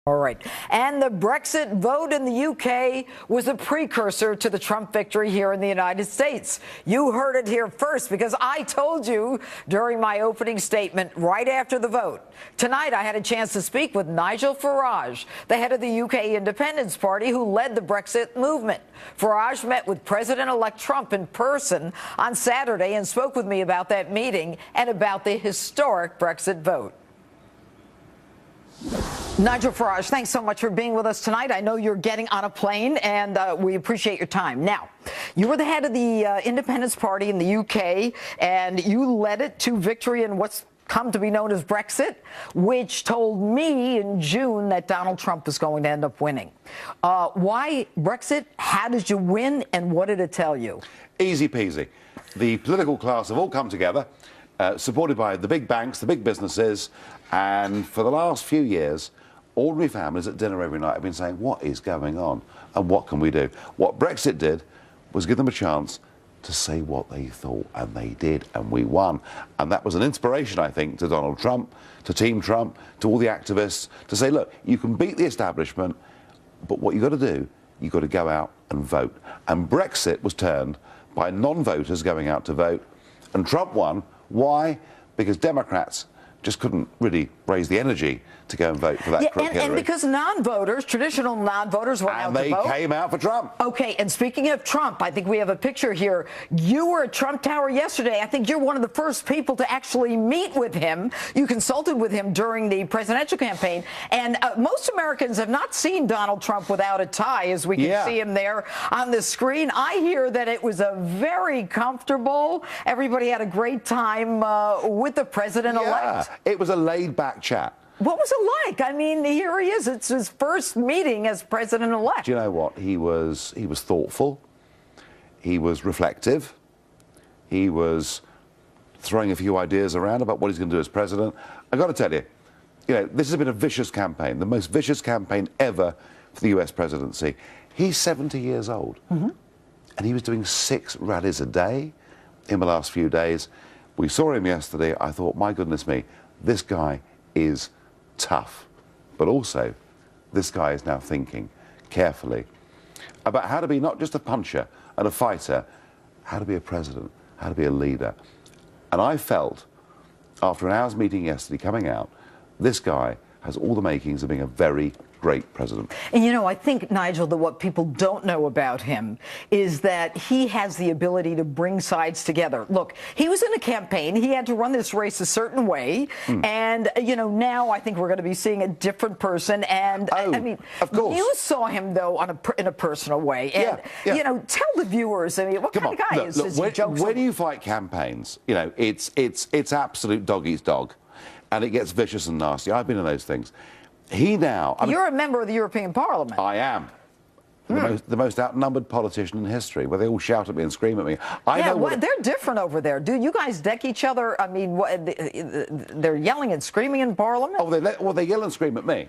All right. And the Brexit vote in the UK was a precursor to the Trump victory here in the United States. You heard it here first because I told you during my opening statement right after the vote. Tonight, I had a chance to speak with Nigel Farage, the head of the UK Independence Party who led the Brexit movement. Farage met with President-elect Trump in person on Saturday and spoke with me about that meeting and about the historic Brexit vote. Nigel Farage, thanks so much for being with us tonight. I know you're getting on a plane, and we appreciate your time. Now, you were the head of the Independence Party in the UK, and you led it to victory in what's come to be known as Brexit, which told me in June that Donald Trump was going to end up winning. Why Brexit? How did you win, and what did it tell you? Easy peasy. The political class have all come together, supported by the big banks, the big businesses, and for the last few years, ordinary families at dinner every night have been saying, what is going on and what can we do? What Brexit did was give them a chance to say what they thought, and they did, and we won. And that was an inspiration, I think, to Donald Trump, to Team Trump, to all the activists, to say, look, you can beat the establishment, but what you've got to do, you've got to go out and vote. And Brexit was turned by non-voters going out to vote, and Trump won. Why? Because Democrats just couldn't really raise the energy to go and vote for that crook Hillary. And because non-voters, traditional non-voters went out to vote. And they came out for Trump. Okay, and speaking of Trump, I think we have a picture here. You were at Trump Tower yesterday. I think you're one of the first people to actually meet with him. You consulted with him during the presidential campaign. And most Americans have not seen Donald Trump without a tie, as we can see him there on the screen. I hear that it was a very comfortable, everybody had a great time with the president-elect. Yeah, it was a laid-back chat. What was it like? I mean, here he is. It's his first meeting as president-elect. Do you know what? He was thoughtful. He was reflective. He was throwing a few ideas around about what he's going to do as president. I got to tell you, this has been a vicious campaign, the most vicious campaign ever for the US presidency. He's 70 years old, and he was doing 6 rallies a day in the last few days. We saw him yesterday. I thought, my goodness me, this guy is tough, but also this guy is now thinking carefully about how to be not just a puncher and a fighter, how to be a president, how to be a leader. And I felt, after an hour's meeting yesterday coming out, this guy has all the makings of being a very great president. And I think, Nigel, that what people don't know about him is that he has the ability to bring sides together. Look, he was in a campaign. He had to run this race a certain way. And, now I think we're going to be seeing a different person. And, I mean, of course. You saw him, though, in a personal way. And, tell the viewers, I mean, what kind of guy is this? When you fight campaigns, it's absolute dog eats dog. And it gets vicious and nasty. I've been in those things. You're a member of the European Parliament. I am. The most outnumbered politician in history, where they all shout at me and scream at me. They're different over there. Do you guys deck each other? I mean, they're yelling and screaming in Parliament? Oh, they yell and scream at me,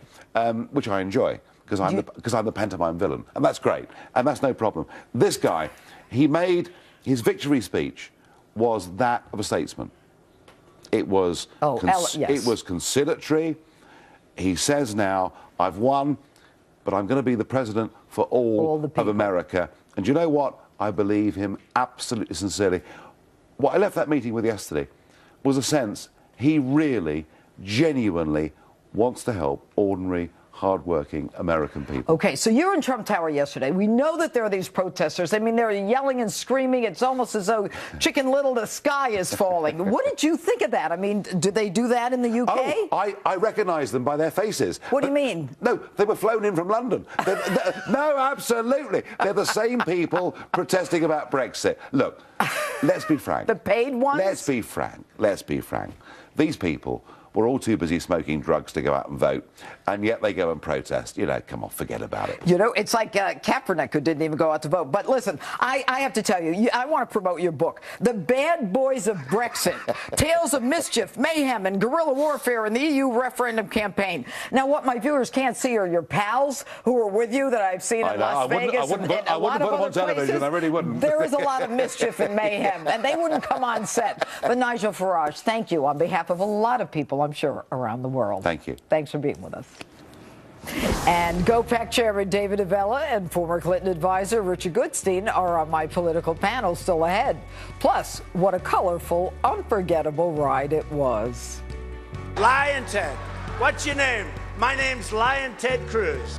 which I enjoy, because I'm the pantomime villain. And that's great. And that's no problem. This guy, he made his victory speech was that of a statesman. It was, it was conciliatory. He says now, I've won, but I'm going to be the president for all of America. And you know what? I believe him absolutely sincerely. What I left that meeting with yesterday was a sense he really, genuinely wants to help ordinary, hard-working American people. Okay, so you're in Trump Tower yesterday. We know that there are these protesters. I mean, they're yelling and screaming. It's almost as though Chicken Little, the sky is falling. What did you think of that? I mean, do they do that in the UK? Oh, I recognise them by their faces. What do you mean? No, they were flown in from London. No, absolutely. They're the same people protesting about Brexit. Look, let's be frank. The paid ones? Let's be frank. Let's be frank. These people were all too busy smoking drugs to go out and vote, and yet they go and protest. Come on, forget about it. It's like Kaepernick, who didn't even go out to vote. But listen, I have to tell you, I want to promote your book, The Bad Boys of Brexit, Tales of Mischief, Mayhem, and Guerrilla Warfare in the EU Referendum Campaign. Now, what my viewers can't see are your pals who are with you that I've seen in Las Vegas and a lot of other places. I really wouldn't. There is a lot of mischief and mayhem, and they wouldn't come on set. But Nigel Farage, thank you on behalf of a lot of people, I'm sure, around the world. Thank you. Thanks for being with us. And GOPEC Chairman David Avella and former Clinton advisor Richard Goodstein are on my political panel still ahead. Plus, what a colorful, unforgettable ride it was. Lion Ted, what's your name? My name's Lion Ted Cruz.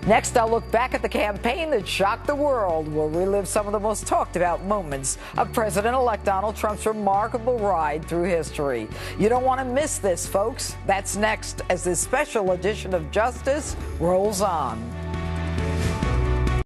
Next, I'll look back at the campaign that shocked the world. We'll relive some of the most talked about moments of President-elect Donald Trump's remarkable ride through history. You don't want to miss this, folks. That's next as this special edition of Justice rolls on.